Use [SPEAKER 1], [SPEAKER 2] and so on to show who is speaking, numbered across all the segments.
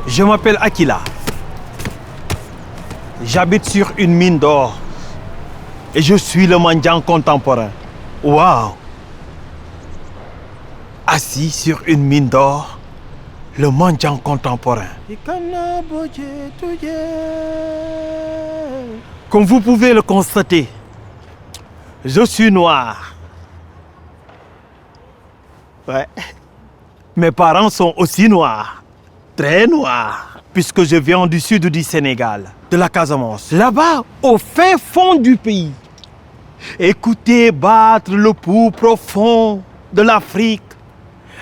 [SPEAKER 1] Je m'appelle Akila. J'habite sur une mine d'or. Et je suis le mendiant contemporain. Waouh! Assis sur une mine d'or, le mendiant contemporain. Comme vous pouvez le constater, je suis noir. Ouais. Mes parents sont aussi noirs. Très noirs. Puisque je viens du sud du Sénégal, de la Casamance. Là-bas, au fin fond du pays. Écoutez battre le pouls profond de l'Afrique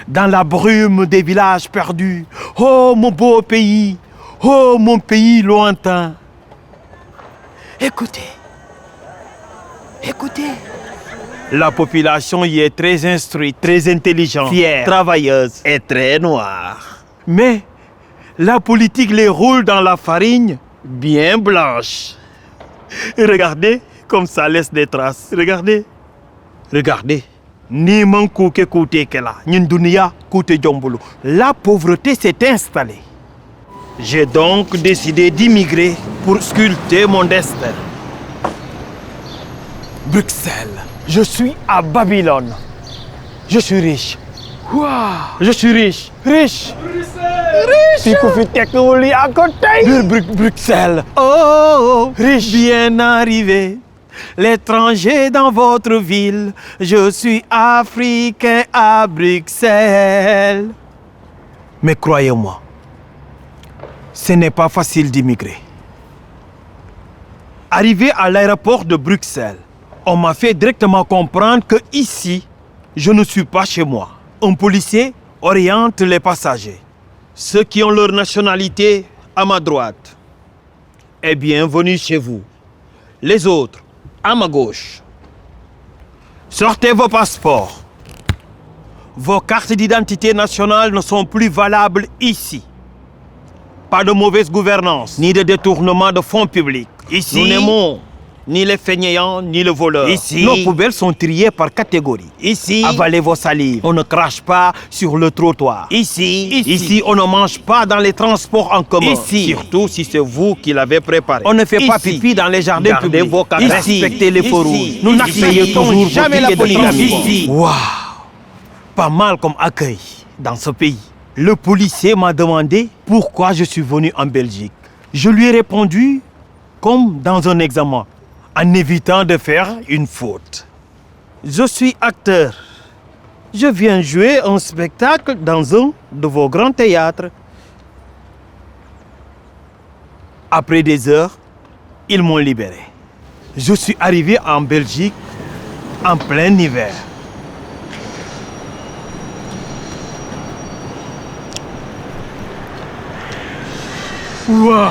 [SPEAKER 1] dans la brume des villages perdus. Oh mon beau pays, oh mon pays lointain. Écoutez, écoutez. La population y est très instruite, très intelligente, fière, travailleuse et très noire. Mais la politique les roule dans la farine bien blanche. Regardez comme ça laisse des traces. Regardez. Regardez. Ni mankou ke koute ke la. Nyin dunia koute djombolo. La pauvreté s'est installée. J'ai donc décidé d'immigrer pour sculpter mon destin. Bruxelles. Je suis à Babylone. Je suis riche. Wow. Je suis riche. Riche. Riche. Bruxelles. Oh, riche. Bien arrivé. L'étranger dans votre ville. Je suis africain à Bruxelles. Mais croyez-moi, ce n'est pas facile d'immigrer. Arrivé à l'aéroport de Bruxelles, on m'a fait directement comprendre que ici, je ne suis pas chez moi. Un policier oriente les passagers. Ceux qui ont leur nationalité à ma droite. Et bienvenue chez vous. Les autres, à ma gauche. Sortez vos passeports. Vos cartes d'identité nationale ne sont plus valables ici. Pas de mauvaise gouvernance, ni de détournement de fonds publics. Ici, nous n'aimons ni les fainéants, ni le voleur. Ici, nos poubelles sont triées par catégorie. Ici, avalez vos salives. On ne crache pas sur le trottoir. Ici, on ne mange pas dans les transports en commun. Ici, surtout si c'est vous qui l'avez préparé. On ne fait pas pipi dans les jardins publics. Vos respectez les feux rouges. Nous n'accueillons jamais la polygamie. Ici. Waouh! Pas mal comme accueil dans ce pays. Le policier m'a demandé pourquoi je suis venu en Belgique. Je lui ai répondu comme dans un examen, en évitant de faire une faute. Je suis acteur. Je viens jouer un spectacle dans un de vos grands théâtres. Après des heures, ils m'ont libéré. Je suis arrivé en Belgique en plein hiver. Waouh!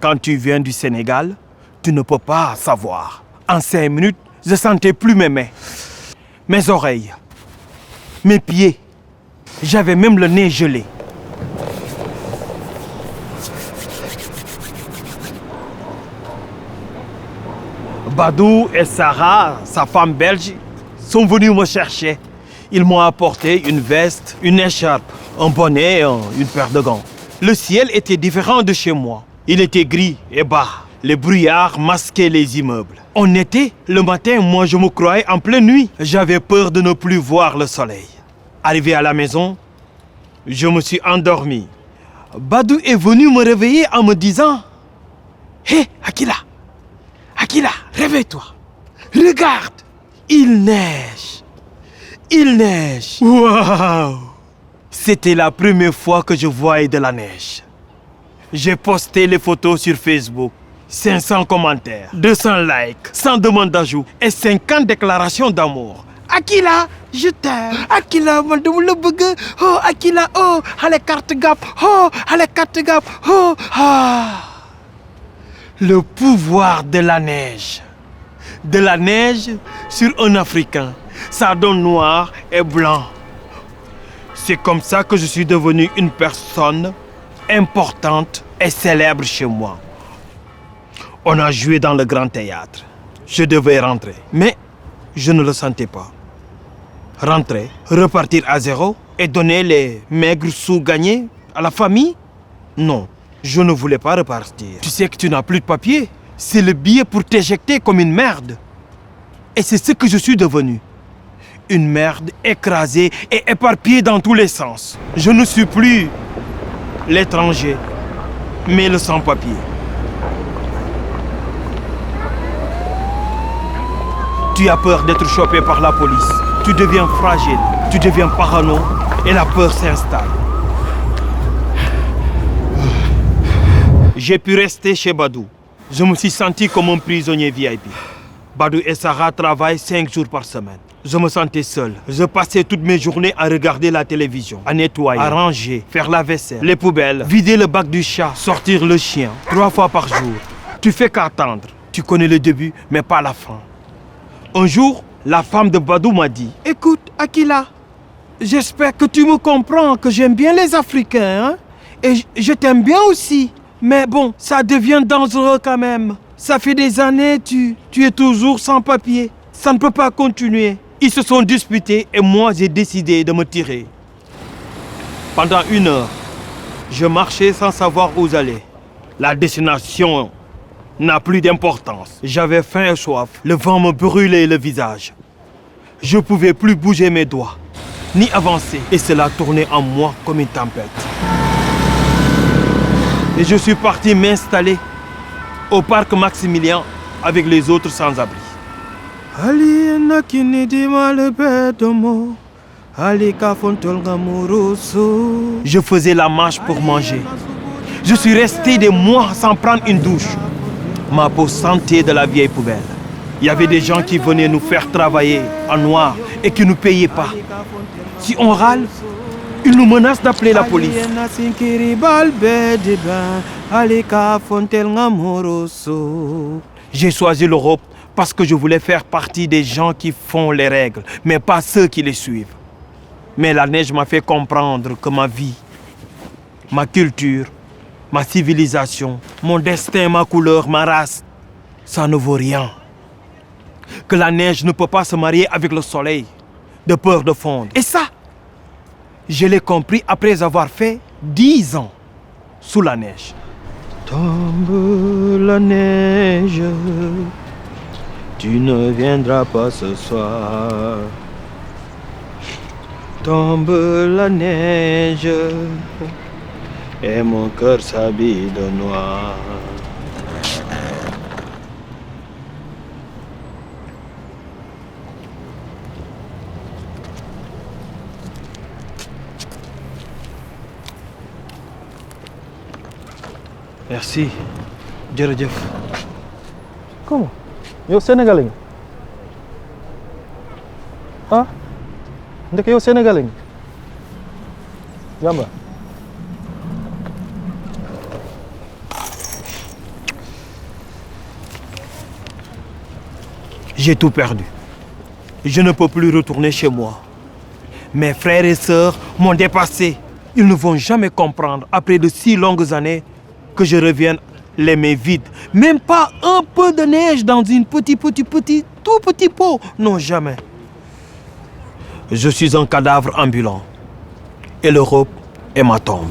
[SPEAKER 1] Quand tu viens du Sénégal, tu ne peux pas savoir. En 5 minutes, je sentais plus mes mains, mes oreilles, mes pieds. J'avais même le nez gelé. Badou et Sarah, sa femme belge, sont venus me chercher. Ils m'ont apporté une veste, une écharpe, un bonnet et une paire de gants. Le ciel était différent de chez moi. Il était gris et bas. Les brouillards masquaient les immeubles. On était le matin, moi je me croyais en pleine nuit. J'avais peur de ne plus voir le soleil. Arrivé à la maison, je me suis endormi. Badou est venu me réveiller en me disant: Hé, Akila, Akila, réveille-toi. Regarde, il neige. Il neige. Waouh! C'était la première fois que je voyais de la neige. J'ai posté les photos sur Facebook. 500 commentaires, 200 likes, 100 demandes d'ajout et 50 déclarations d'amour. Akila, je t'aime. Akila, man dama la bëgg. Oh, Akila, oh, allez carte gap. Oh, allez carte gap. Oh, ah. Le pouvoir de la neige. De la neige sur un Africain. Ça donne noir et blanc. C'est comme ça que je suis devenu une personne importante et célèbre chez moi. On a joué dans le grand théâtre. Je devais rentrer, mais je ne le sentais pas. Rentrer, repartir à zéro et donner les maigres sous gagnés à la famille? Non, je ne voulais pas repartir. Tu sais que tu n'as plus de papier. C'est le billet pour t'éjecter comme une merde. Et c'est ce que je suis devenu. Une merde écrasée et éparpillée dans tous les sens. Je ne suis plus l'étranger, mais le sans-papier. Tu as peur d'être chopé par la police. Tu deviens fragile, tu deviens parano et la peur s'installe. J'ai pu rester chez Badou. Je me suis senti comme un prisonnier VIP. Badou et Sarah travaillent 5 jours par semaine. Je me sentais seul. Je passais toutes mes journées à regarder la télévision, à nettoyer, à ranger, faire la vaisselle, les poubelles, vider le bac du chat, sortir le chien, 3 fois par jour. Tu fais qu'attendre. Tu connais le début, mais pas la fin. Un jour, la femme de Badou m'a dit: « Écoute, Akila, j'espère que tu me comprends, que j'aime bien les Africains, hein? Et je t'aime bien aussi. Mais bon, ça devient dangereux quand même. Ça fait des années, tu es toujours sans papier. Ça ne peut pas continuer. » Ils se sont disputés et moi j'ai décidé de me tirer. Pendant 1 heure, je marchais sans savoir où j'allais. La destination n'a plus d'importance. J'avais faim et soif. Le vent me brûlait le visage. Je ne pouvais plus bouger mes doigts, ni avancer. Et cela tournait en moi comme une tempête. Et je suis parti m'installer au parc Maximilien avec les autres sans-abri. Je faisais la marche pour manger. Je suis resté des mois sans prendre une douche. Ma peau sentait de la vieille poubelle. Il y avait des gens qui venaient nous faire travailler en noir et qui ne nous payaient pas. Si on râle, ils nous menacent d'appeler la police. J'ai choisi l'Europe parce que je voulais faire partie des gens qui font les règles, mais pas ceux qui les suivent. Mais la neige m'a fait comprendre que ma vie, ma culture, ma civilisation, mon destin, ma couleur, ma race, ça ne vaut rien. Que la neige ne peut pas se marier avec le soleil, de peur de fondre. Et ça, je l'ai compris après avoir fait 10 ans sous la neige. Tombe la neige, tu ne viendras pas ce soir. Tombe la neige, et mon cœur s'habille de noir. Merci. Jërëjëf.
[SPEAKER 2] Comment? Yow Sénégalais nga? Ah? Ndek yow Sénégalais nga? Jàmba.
[SPEAKER 1] J'ai tout perdu. Je ne peux plus retourner chez moi. Mes frères et sœurs m'ont dépassé. Ils ne vont jamais comprendre, après de si longues années, que je revienne les mains vides. Même pas un peu de neige dans une tout petit pot. Non, jamais. Je suis un cadavre ambulant. Et l'Europe est ma tombe.